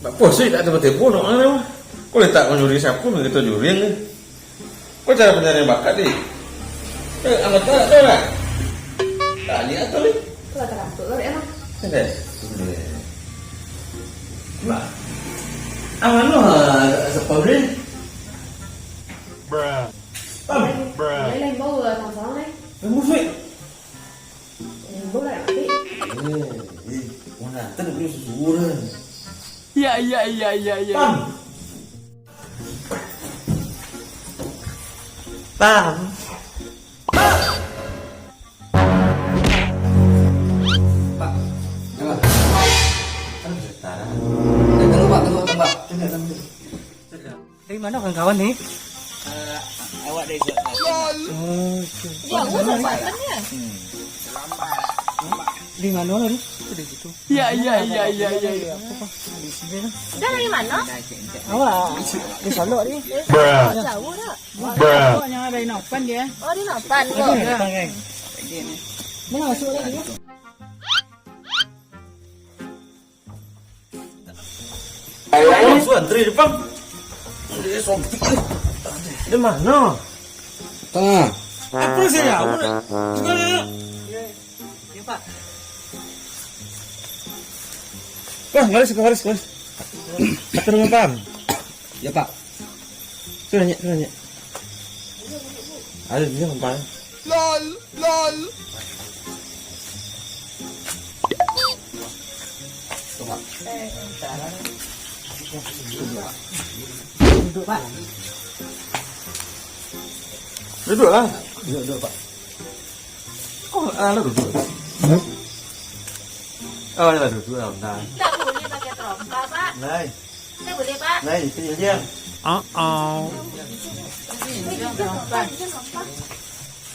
Pak Bos sih tak ada telepon orang. Kok letak menyuri sapu begitu juri nih. Kok cara pencarian bakat nih? Anggota tak lah. Tak lihat tuh nih. Tuh teratur ya mah. Ada. Mak. Aman lo sepuluh nih. Bruh. Lấy lên bố vừa thằng sáu đấy. Mua sweet. Bố lại đi. Mana tak ada susuran. Ya. Pam. Pak, coba. Tunggu Pak. Dari mana kawan-kawan nih? Awak dari Selatan. Dia gua sopannya. Di mana lagi? Di situ. Ya. Dia dari mana? Awak di Solo nih. Jauh dah. Pokoknya dari Nopan dia. Oh di Nopan kok. Mana masuk lagi? Ayo, antri depan. Di mana? Tengah. Apa sih ya? Juga Ya Pak. Wah, garis. Atur rumah Pam. Ya Pak. Sudah nyak. Ada di sana Pam. Lol. Coba. Duduk Pak. Duduk lah. Duduk Pak. Kok lu duduk? Oh, ya duduk lah, bentar. Tak boleh pakai trompa pak. Này, Tak boleh pak. này, cái gì nha?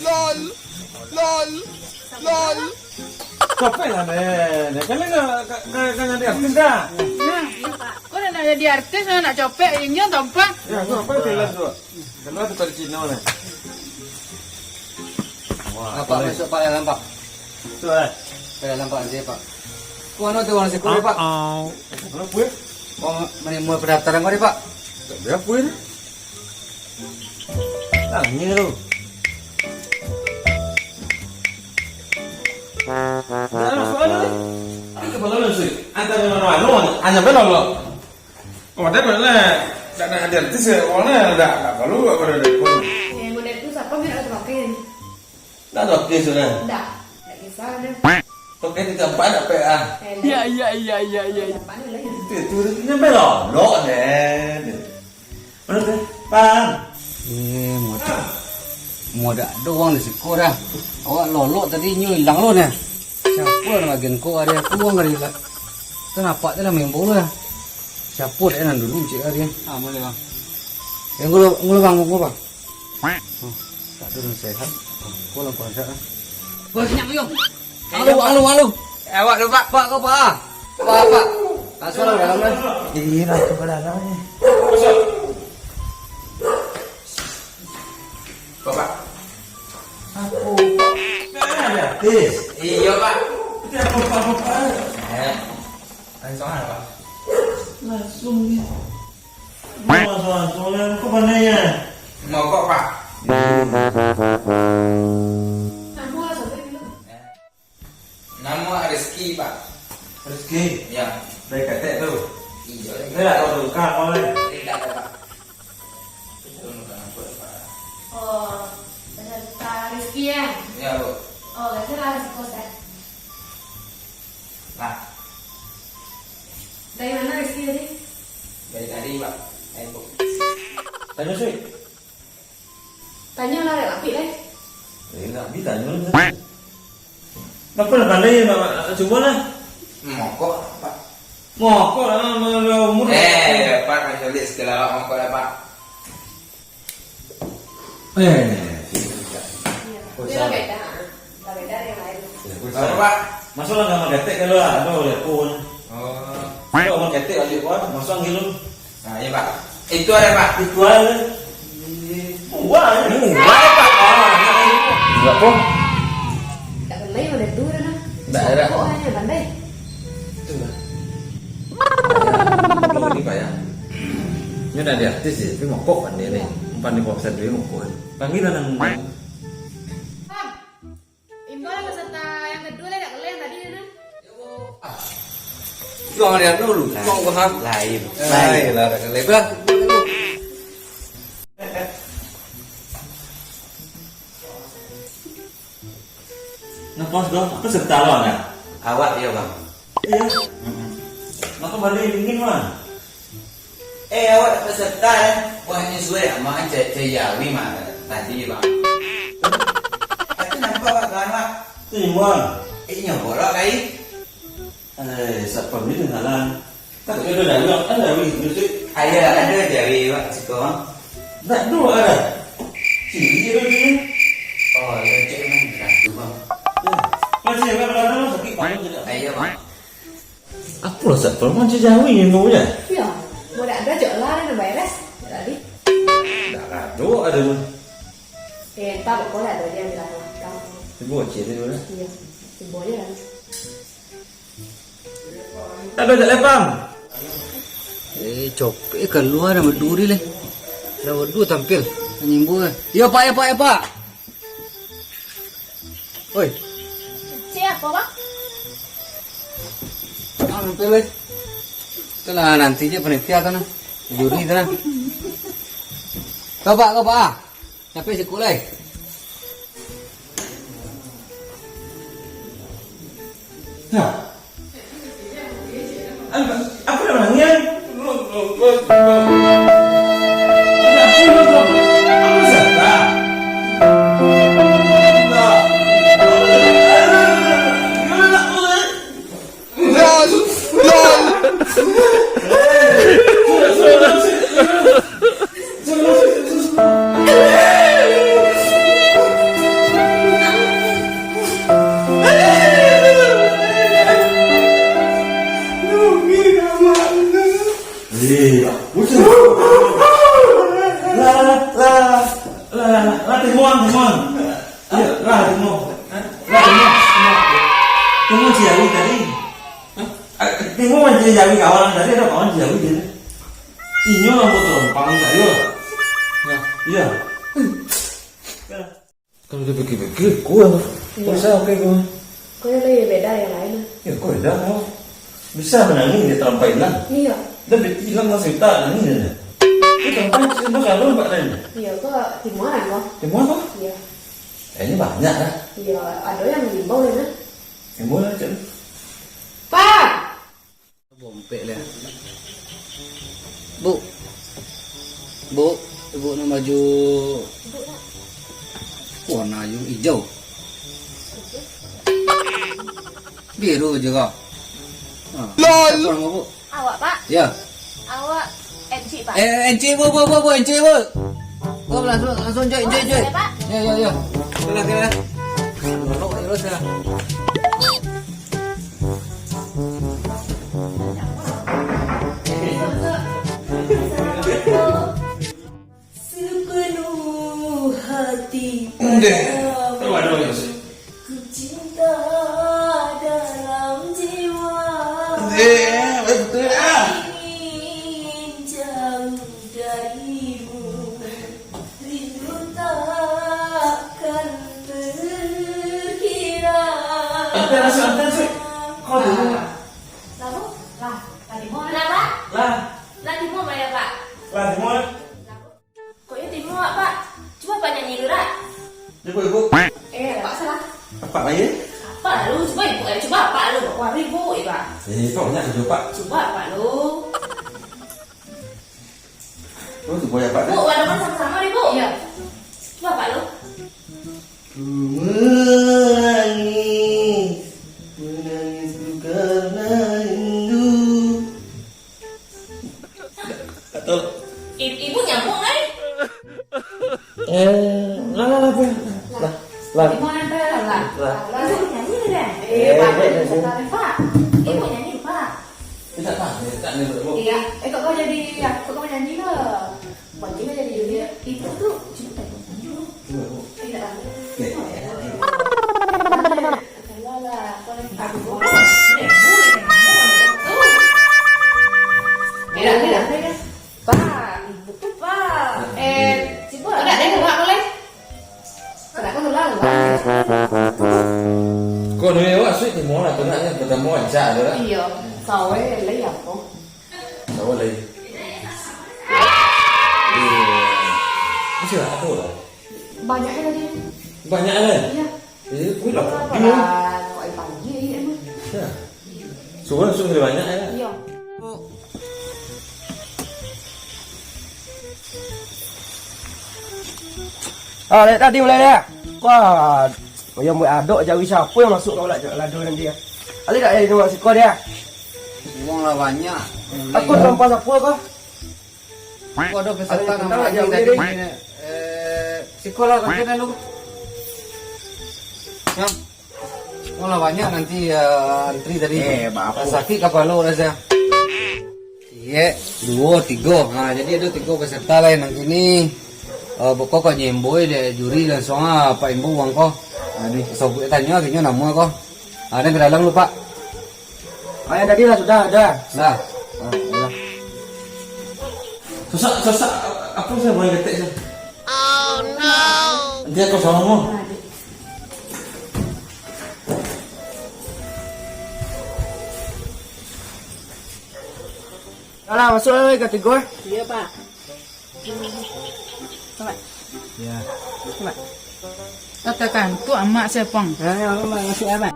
Lol. Capek lah nih. Kan kan ada artis dah. Kok nak jadi artis nak copek ini tompak. Ya, gua apa kelas gua? Kelas tu dari Cina nih. Wah, Pak masuk Pak dalam Pak. tu lah. Ke dalam Pak aja Pak. Kuano tu orang sekolah Pak. Mana punya? Oh, mulai pendaftaran kau Pak. Dia punya. Tanya lu. Dah soal ni. Kita belum sih. Antara mana hanya belum lo. Oh, dia benar. Tak nak ada artis ya. Orang tak perlu apa ada pun. Yang model itu siapa yang harus pakai? Tak ada artis sudah. Tak kisah deh. Pakai di tempat apa ya? Ya. Tempat ni lagi. Itu ni lo deh. Mana tu? Pang. Mau dah doang di sekolah. Awak lolok tadi nyu hilang lo nih. Siapa nak bagian kau ada keluar dari lah. Kenapa tu lah main bola? Siapa dia nak dulu cik hari? Boleh bang. Yang gula bang. Tak turun sehat. Kau lah kuasa. Bos nak biung. Halo. Awak lupa Pak kau Pak. Pak. Masuk lah dalam lah. Iya, tu pada dalam ni. Bapak. Aku. Ada artis. Iya Pak. Itu apa Bapak? Langsung apa Pak? Langsung ni. Soalan kau pandainya. Mau kok Pak? Kamu lah sampai dulu. Nama Rizky Pak. Rezeki. Ya. Dari ketek tu. Iya. Dia tak tahu tukar kau ni. Tidak ada Pak. Itu bukan apa Pak. Oh, peserta Rizky ya. Ya Bu. Oh, biasa lah Rizky kosan. Nah, Dari mana Rizky tadi? dari tadi Pak. Ayo Bu. Tanya sih. Tanya lah rapi deh. Tak bisa tanya. Kenapa nak pandai? Cuba lah. Mokok Pak. Mau kau lah umur. Pak hanya lihat setelah Pak mokok lah Pak. Iya. Dia lah beda. Lah beda yang lain. Apa Pak? Masuk lah nama ketek kalau lah. Ada oleh pun. Oh. Kalau orang ketek aja kuat. Masuk gitu. Nah, iya Pak. Itu ada Pak. Itu aja. Wah, ini wah Pak. Enggak pun. Tak pandai model tu dah. Tak ada. Kok hanya pandai? Itu lah. Tapi mokok kan dia nih. Umpan di bawah sadari mokok. Panggilan yang Pam, imbal peserta yang kedua lah, kalian tadi kan? Jangan lihat dulu. Mau paham? Lain. Lain lah, lebar. Nafas dong, aku serta lo nggak? Awak ya bang. Iya. Maka balik dingin mah. Awak peserta ya. Wah ini suwe ya, mau cejawi mah tadi bang. Tapi nampak pak kan pak. Timbang. Nyoborok kai. Satpam ini kenalan. Tak ada dagang, ada wih, gitu. Ada jawi pak siko bang. Tak dua ada. Sini dia dulu. Oh iya cek emang berantu bang. Masih ada kadang-kadang sakit panggung juga. Ayo bang. Aku lah satpam macam Jawi yang mau ya. Iya, mau ada jualan ada beres tadi. Tak ada ada pun. Tak pokoknya ada dia bilang kamu. Dibuat cerita dulu lah. Iya, semuanya kan. Tak ada tak lepam. Copek keluar nama duri leh. Dah dua tampil. Nyimbu. Ya pak, ya pak, ya pak. Oi, Siapa bang? tampil leh. Itulah nanti je panitia kan. Juri tu lah. Kau pak. Sampai sekolah. Nah. Apa namanya? Tunggu Jawi tadi. Tunggu macam Jawi kawan tadi ada kawan Jawi dia. Inyo rambut rompang saya. Iya. Kalau dia pergi-pergi, kau bisa oke kau. Kau yang lebih beda yang lain. Ya kau dah kau bisa menangis dia terlampau hilang. Iya. Dan dia hilang langsung tak nangis dia. Itu terlampau cuma kalau pak lain. Iya, kau timuan kok. Semua kau? Iya. Ini banyak lah. Iya, ada yang bimbau ya kan? Semua lah cak. Pak! Bompek lah. Bu, ibu nak baju warna hijau. Biru juga. LOL. Apa nama bu? Awak pak? Ya. Awak NC pak? NC bu, NC bu. Bu langsung join. Ya pak? Ya. Kira. Lolok terus ya. Sepenuh hati Waduh, ya sih. ku cinta dalam jiwa. Betul. Ingin jauh darimu, rindu takkan terkira. Antar sih. Kau dulu. Lalu? Lah, tadi mau apa? Lah, Lah timu apa ya pak? semua. Kok ya timu pak? Coba pak nyanyi dulu lah. Ibu. Pak salah. Apa lagi? Apa lu? Coba pak lu. Wah ribu pak. Kau banyak tu pak. Coba pak lu. Kau tu boleh pak. Bu, walaupun sama-sama nih bu. Iya. Coba pak lu. Menangis karena rindu. Atau Ibu nyambung kan? lah. Ibu nempel lah. Lah. Ibu nyanyi deh. Pak, Pak. Ibu nyanyi pak. Tidak tak ni berapa. Iya. Kok kau jadi ya? Kok kau nyanyi lah? Bajunya jadi itu tuh. Coba nyanyi dulu. Tidak tahu. Pak, ibu tuh pak. tuh lah. Cô nuôi quá suýt thì món là tuần này người ta mua ảnh xạ rồi đó. Iya, sau ấy lấy apa? Đâu có lấy. Masih apa lah? Banyak lagi. Banyak lah. Iya. Jadi kuih lah. Kalau gọi bằng gì vậy mà? Số người banyak ya. Iya. Đấy, đặt đi lên đây. Qua bây giờ mới đội cho vì sao quên mà sụn nó lại là đôi lên đi. Đấy lại đây mà coi đây. Uang lah banyak. Aku tanpa sapu kok. Kau ada peserta Ada nama peserta lagi lagi tadi. ni. Sekolah kan kita lu. Ya. Uang lah banyak nanti antri tadi. Bapak. Sakit kapal lo rasa. Iya, 2, 3. Nah, jadi ada 3 peserta lain yang ini. Kau kau nyemboy deh juri dan soalnya Pak Imbu uang kau. Nah, so tanya kayaknya nama kau. Ada ke dalam lupa. Yang tadi lah sudah ada. Nah. Susah. Apa saya boleh ketik sih? Oh no. Nanti aku sama kamu. Alah, masuk lagi kategori. Iya, Pak. Coba. Ya. Coba. Katakan, tuh emak sepong. Ya, masuk apa?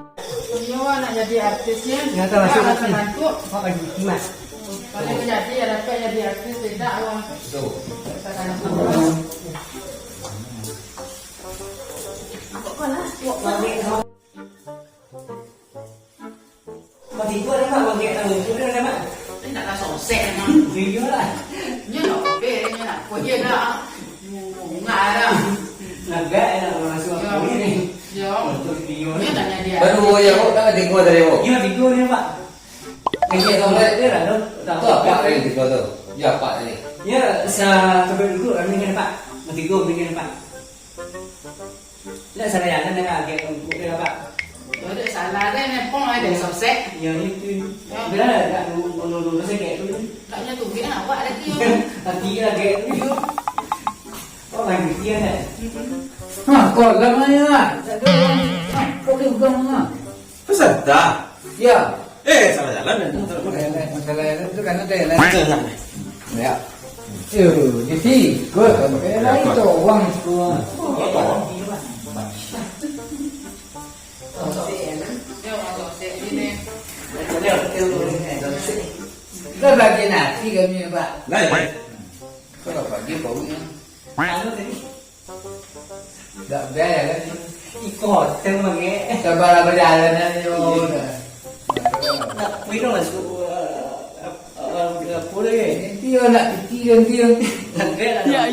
Iya, nak jadi artisnya. Ya, tak masuk lagi. Bantu. Kok lagi gimana? Kalau jadi ada apa jadi artis tidak uang. Katakan apa? Kok lah? Bagi gua ada mak, bagi tahu gua ada mak. Ini nak langsung set memang. Video lah. Nya nak oke, nya nak punya dah. Nggak ada. Naga enak masuk aku ini. Yo. Untuk video Nya ni. nak jadi. Baru ya kok tak ada dari kau. Gimana video ni Pak? Kayaknya kau Dia dah dah. tu apa yang tiga tu? Ya Pak ini. Ya, sampai dulu kami ni Pak. Nanti gua bikin Pak. Lah saya yang nak agak untuk dia Pak. Ada salah deh, nepong ada sosek. Ya itu. Bila ada dulu saya kayak tu. Taknya tuh kita nak buat ada tu. Nanti lagi tu. Oh, main bikin ni. Hah, kau lama ya? Kau tu bukan Peserta. Ya. Salah jalan. Masalah itu kan ada lain. Jalan. Ya. Jadi, kau lain tu uang semua. Yo, sosek ini. Kau bagi nasi kami Pak. Lain. Kau bagi baunya. Anu tadi. Tak bayar kan? Ikut sama ke. Sabar berjalan aja. Nak video masuk boleh. Tio nak tio. Ya.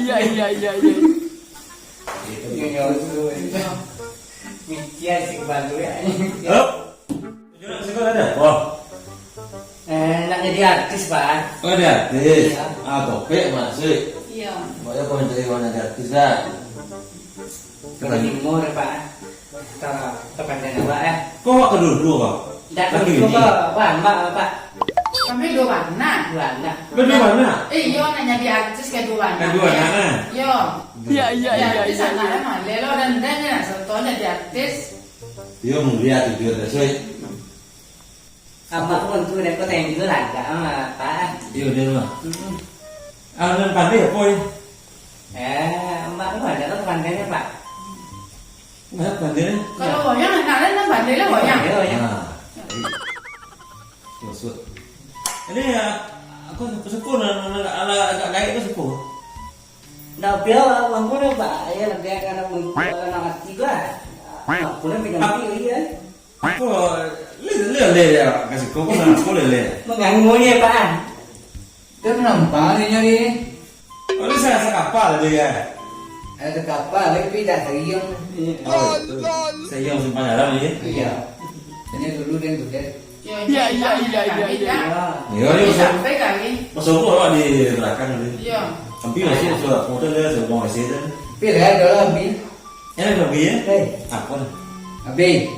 Bikin sih baru ya. Halo. Tujuan sekolah ada? Wah. Nak jadi artis Pak. Oh ada artis. Topik masuk. Iya. Makanya kau mencari warna artis lah. Kalau timur Pak. Tepan Pak ya. Kau wak kedua kau? Tak perlu Pak, Pak. Kami dua warna. Belanda. Kedua mana? Iya, nak jadi artis kedua warna. Kedua warna. Yo. Iya. Artis anak mah lelo dan ya, contohnya jadi artis. Dia melihat itu dia sesuai. Apa pun tu dia kata yang juga lah, sama Pak. Iya dia mah. Dan pandai apa ya? Mak tu ada tu pandainya Pak. Nggak pandai. Kalau goyang anak lain kan pandai lah goyang. Nah. Maksud. Ini ya aku sepuh agak naik ke sepuh. Dah biar bang pun Pak, ya lagi karena anak tiga. Pulang pegang dia. Aku lele ya kasih kau pun aku lele. Mengganggu dia Pak. Dia menambah ni nyari. Oh ini saya kapal dia. Ada kapal tapi tak serius. Oh, saya yang simpan dalam ni. Iya. Ini dulu dia tu dia. Iya. Ya Iya, ini sampai kali. masuk apa di belakang ni. Iya. Ambil masih sudah motor dia sudah mau masih dah. Pilih ada lebih. Ini lebih ya? Hei. Apa? Habis.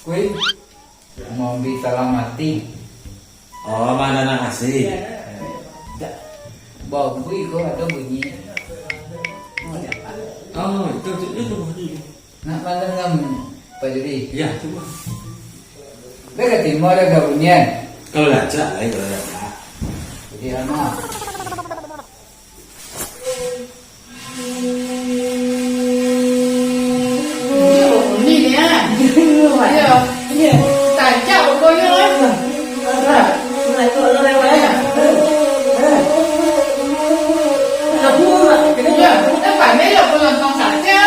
Kui mau diselamatkan. Oh mana nak kasih? Bawa kui kau ada bunyi. Oh, itu tadi. Nak pandang kamu Pak Juri. Ya, coba. Dekat timur ada bunyian. Kalau baca, kalau baca. Jadi anak. Ni ni ah. Ya. Tajam kau yo. Mulai kok lo lewat ya. Lagu mak. Ya, kita pandai lo pelontong saja.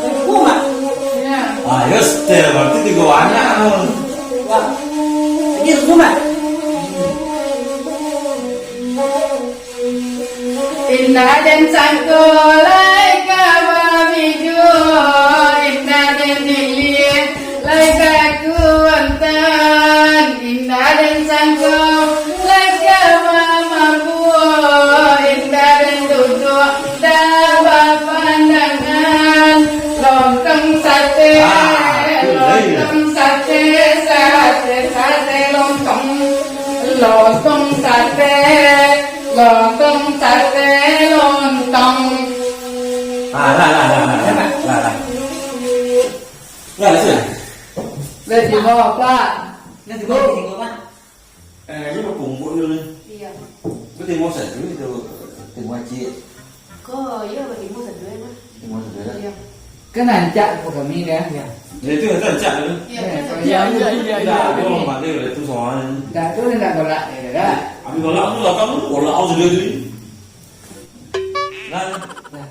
Lagu mak. Ya. Ah, ya setel berarti 3 anak. Wah. Lagi lagu mak. Indah dan sangkulai kabamijo, indah dan nilir, lai kuantan, indah dan sangkulai kabamabu, indah dan duduk dapat pandangan, lontong sate, sate lontong, lontong sate. Lontong sate lontong. Lah. Lah sih. Lên thì bò Pak. Nanti mau tengok mak. Ini mau kumpul dulu. Iya. Gue timo satu itu timo aci. Kok iya bagi mu satu ya, Mas? Timo satu ya. Iya. Kan ancak của kami ya. Ya itu kan cak dulu. Iya. Dah, gua mau mati udah itu soalnya. Dah tu nak golak ya dah. Abi kalau aku lah kamu kalau aku sudah jadi. Nah,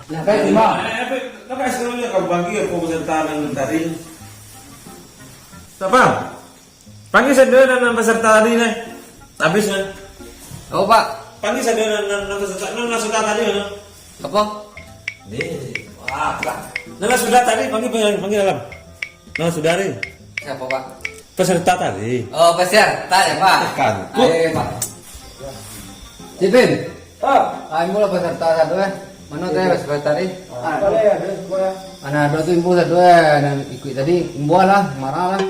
Lah baik timur. Apa sebenarnya kamu bagi aku peserta dan tadi? Tak paham? Panggil saya dan peserta tadi nih. Habis kan? Oh Pak. Panggil saya dan peserta tadi kan? Apa? Wah, Nala sudah tadi panggil dalam. Nala sudah nih. Siapa Pak? Peserta tadi. Oh pasir. Tak ya Pak. Kan. Ayo Pak. Jipin. Ah, Ayo mula peserta satu eh. Mana tadi peserta tadi? boleh ada semua. Anak ada tu ibu satu eh dan ikut tadi imbuh lah, marah lah.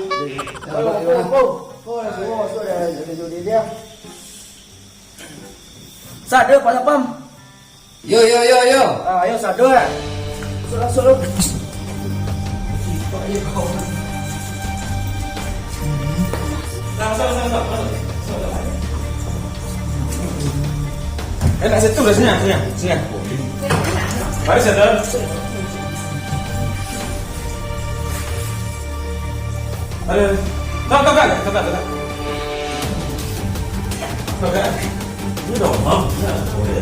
Semua masuk dah judi dia. Sada Pak Sapam. Yo. Ah, ayo sada ya. Masuk. Nak situ dah sini. Mari sadar. Ada. Kakak. Ini dong, Mam. Boleh.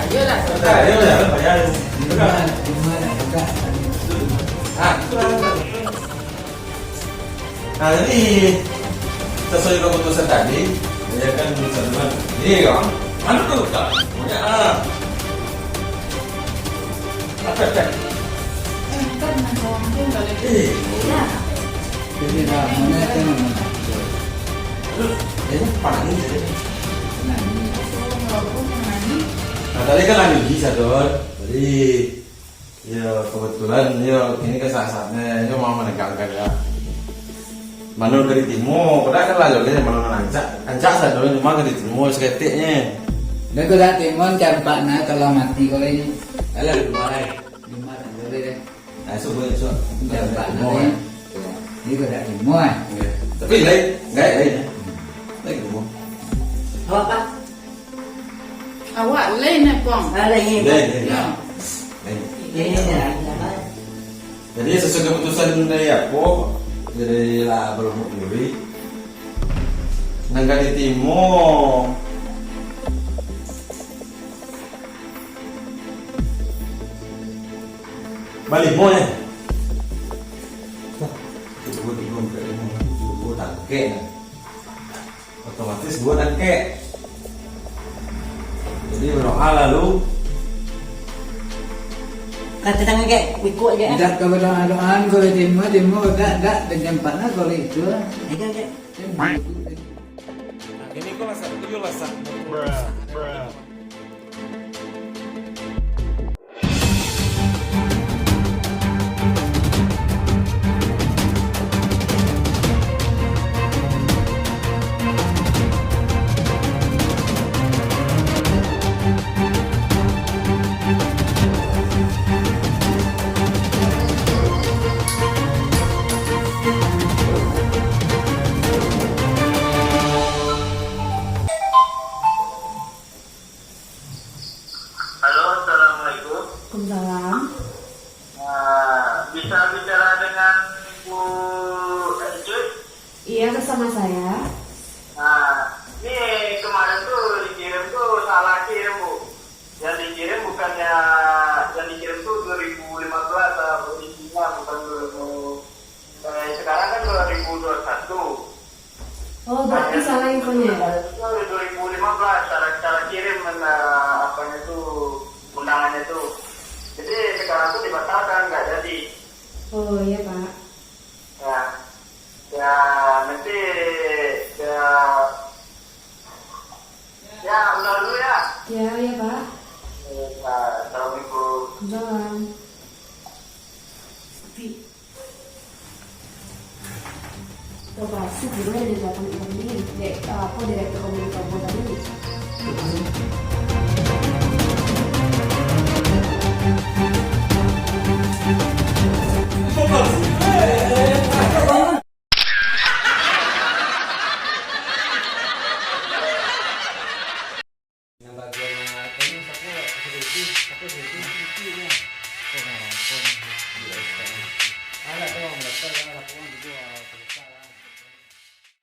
Iya lah. Ya, bayar. Nah, jadi sesuai keputusan tadi, ya kan teman. Iya kan? Mana tuh tak? Punya apa? Kan nang tu balik. Iya. Jadi dah mana kan. Ini paling jadi. Walaupun nani. Nah, tadi kan lagi bisa dong. Jadi, ya kebetulan ini kan saat-saatnya mau menegakkan ya. Manul dari timur, padahal kan lalu dia manul ancak saja cuma dari timur seketiknya. Dan kau dah timun campak nak kalau mati kau ini. Alah di mana? Di mana boleh deh. Nah, subuh Campak timur. nak. Ini kau dah timun. Tapi lain, lain. Lain timur. Apa Pak? Awak lain nak kong. Ada ini. Lain. Ini dah. Jadi sesuai keputusan dari aku, dari lah belum diri. Nangga di timur. Balik mau ya? Gue tangke, otomatis gue tangke. Jadi berdoa lalu. Kata tangan kayak ikut aja. Tidak kau berdoa-doaan kau di timur tak dengan panah kau itu. Aja. Ini kok lasak, itu lasak. bisa bicara dengan Bu Encuy? Iya, bersama saya. Nah, ini kemarin tuh dikirim tuh salah kirim Bu. Yang dikirim bukannya, yang dikirim tuh 2015 isinya bukan 2000. Sekarang kan 2021. Oh, berarti salah infonya ya? Itu 2015 cara kirim apanya tuh undangannya tuh. Jadi sekarang tuh dibatalkan, nggak jadi. Oh iya Pak. Ya nanti ya udah dulu ya. Ya iya Pak. Assalamualaikum. Jalan. Coba sih gimana dia datang ini? Apa direktur komunikasi tadi?